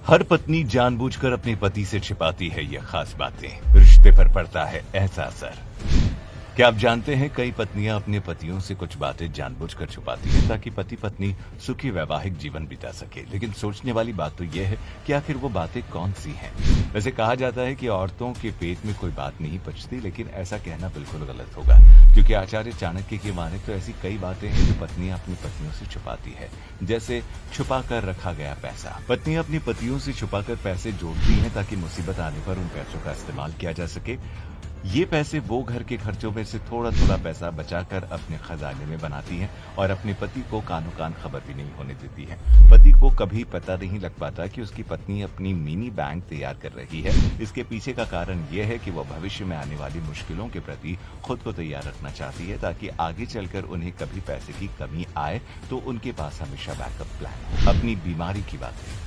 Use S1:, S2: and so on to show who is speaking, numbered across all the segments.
S1: हर पत्नी जानबूझकर अपने पति से छिपाती है ये खास बातें। रिश्ते पर पड़ता है ऐसा असर। क्या आप जानते हैं कई पत्नियां अपने पतियों से कुछ बातें जानबूझकर छुपाती हैं ताकि पति पत्नी सुखी वैवाहिक जीवन बिता सके। लेकिन सोचने वाली बात तो यह है कि आखिर वो बातें कौन सी हैं। वैसे कहा जाता है कि औरतों के पेट में कोई बात नहीं पचती, लेकिन ऐसा कहना बिल्कुल गलत होगा, क्योंकि आचार्य चाणक्य की माने तो ऐसी कई बातें हैं जो पत्नियां अपनी पतियों से छुपाती है। जैसे छुपा कर रखा गया पैसा। पत्नियां अपनी पतियों से छुपाकर पैसे जोड़ती हैं ताकि मुसीबत आने पर उन पैसों का इस्तेमाल किया जा सके। ये पैसे वो घर के खर्चों में से थोड़ा थोड़ा पैसा बचाकर अपने खजाने में बनाती हैं और अपने पति को कानो कान खबर भी नहीं होने देती है। पति को कभी पता नहीं लग पाता कि उसकी पत्नी अपनी मिनी बैंक तैयार कर रही है। इसके पीछे का कारण यह है कि वह भविष्य में आने वाली मुश्किलों के प्रति खुद को तैयार रखना चाहती है, ताकि आगे चलकर उन्हें कभी पैसे की कमी आए तो उनके पास हमेशा बैकअप प्लान हो। अपनी बीमारी की बात है।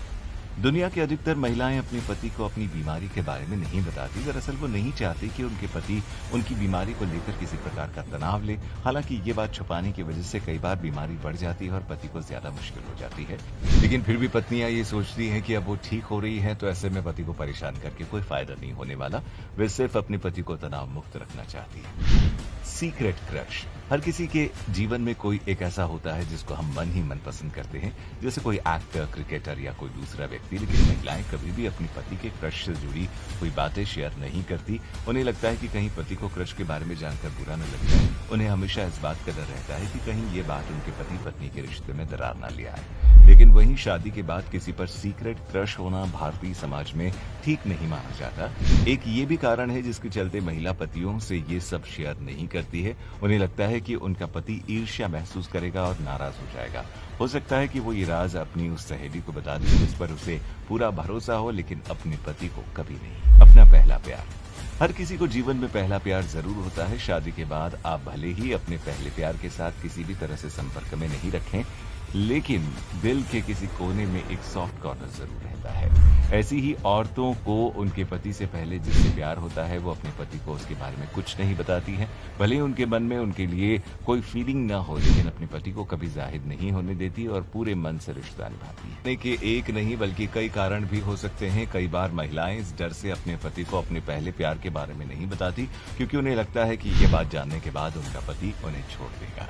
S1: दुनिया की अधिकतर महिलाएं अपने पति को अपनी बीमारी के बारे में नहीं बताती। दरअसल वो नहीं चाहती कि उनके पति उनकी बीमारी को लेकर किसी प्रकार का तनाव ले। हालांकि ये बात छुपाने की वजह से कई बार बीमारी बढ़ जाती है और पति को ज्यादा मुश्किल हो जाती है। लेकिन फिर भी पत्नियां ये सोचती हैं कि अब वो ठीक हो रही है, तो ऐसे में पति को परेशान करके कोई फायदा नहीं होने वाला। वे सिर्फ अपने पति को तनाव मुक्त रखना चाहती है। Secret crush. हर किसी के जीवन में कोई एक ऐसा होता है जिसको हम मन ही मन पसंद करते हैं, जैसे कोई एक्टर, क्रिकेटर या कोई दूसरा व्यक्ति। लेकिन महिलाएं कभी भी अपने पति के क्रश से जुड़ी कोई बातें शेयर नहीं करती। उन्हें लगता है कि कहीं पति को क्रश के बारे में जानकर बुरा न लग जाए। उन्हें हमेशा इस बात का डर रहता है कि कहीं ये बात उनके पति पत्नी के रिश्ते में दरार न ले आए। लेकिन वहीं शादी के बाद किसी पर सीक्रेट क्रश होना भारतीय समाज में ठीक नहीं माना जाता। एक ये भी कारण है जिसके चलते महिला पतियों से ये सब शेयर नहीं करती है। उन्हें लगता है कि उनका पति ईर्ष्या महसूस करेगा और नाराज हो जाएगा। हो सकता है कि वो ये राज अपनी उस सहेली को बता दे जिस पर उसे पूरा भरोसा हो, लेकिन अपने पति को कभी नहीं। अपना पहला प्यार। हर किसी को जीवन में पहला प्यार जरूर होता है। शादी के बाद आप भले ही अपने पहले प्यार के साथ किसी भी तरह से संपर्क में नहीं रखें, लेकिन दिल के किसी कोने में एक सॉफ्ट कॉर्नर जरूर रहता है। ऐसी ही औरतों को उनके पति से पहले जिससे प्यार होता है वो अपने पति को उसके बारे में कुछ नहीं बताती है। भले ही उनके मन में उनके लिए कोई फीलिंग ना हो, लेकिन अपने पति को कभी जाहिर नहीं होने देती और पूरे मन से रिश्ता निभाती है। के एक नहीं बल्कि कई कारण भी हो सकते हैं। कई बार महिलाएं इस डर से अपने पति को अपने पहले प्यार के बारे में नहीं बताती, क्योंकि उन्हें लगता है कि ये बात जानने के बाद उनका पति उन्हें छोड़ देगा।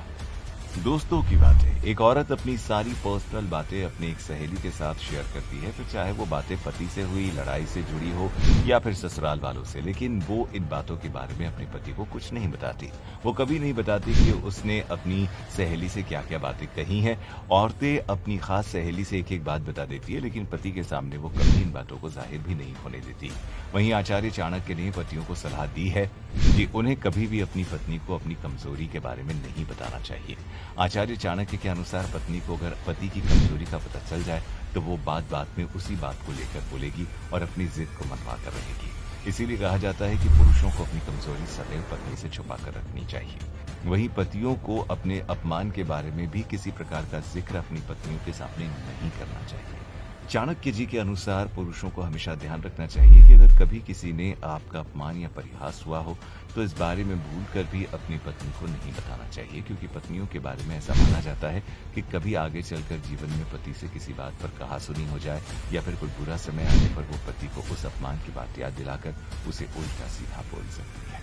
S1: दोस्तों की बातें। एक औरत अपनी सारी पर्सनल बातें अपनी एक सहेली के साथ शेयर करती है, फिर चाहे वो बातें पति से हुई, लड़ाई से जुड़ी हो या फिर ससुराल वालों से, लेकिन वो इन बातों के बारे में अपने पति को कुछ नहीं बताती। वो कभी नहीं बताती कि उसने अपनी सहेली से क्या क्या बातें कही हैं। औरतें अपनी खास सहेली से एक एक बात बता देती है, लेकिन पति के सामने वो कभी इन बातों को जाहिर भी नहीं होने देती। वहीं आचार्य चाणक्य ने पतियों को सलाह दी है कि उन्हें कभी भी अपनी पत्नी को अपनी कमजोरी के बारे में नहीं बताना चाहिए। आचार्य चाणक्य के अनुसार पत्नी को अगर पति की कमजोरी का पता चल जाए तो वो बात बात में उसी बात को लेकर बोलेगी और अपनी जिद को मनवा कर रहेगी। इसीलिए कहा जाता है कि पुरुषों को अपनी कमजोरी सदैव पत्नी से छुपा कर रखनी चाहिए। वहीं पतियों को अपने अपमान के बारे में भी किसी प्रकार का जिक्र अपनी पत्नियों के सामने नहीं करना चाहिए। चाणक्य जी के अनुसार पुरुषों को हमेशा ध्यान रखना चाहिए कि अगर कभी किसी ने आपका अपमान या परिहास हुआ हो तो इस बारे में भूल कर भी अपनी पत्नी को नहीं बताना चाहिए, क्योंकि पत्नियों के बारे में ऐसा माना जाता है कि कभी आगे चलकर जीवन में पति से किसी बात पर कहासुनी हो जाए या फिर कोई बुरा समय आने पर वो पति को उस अपमान की बात याद दिलाकर उसे उल्टा सीधा बोल सकती है।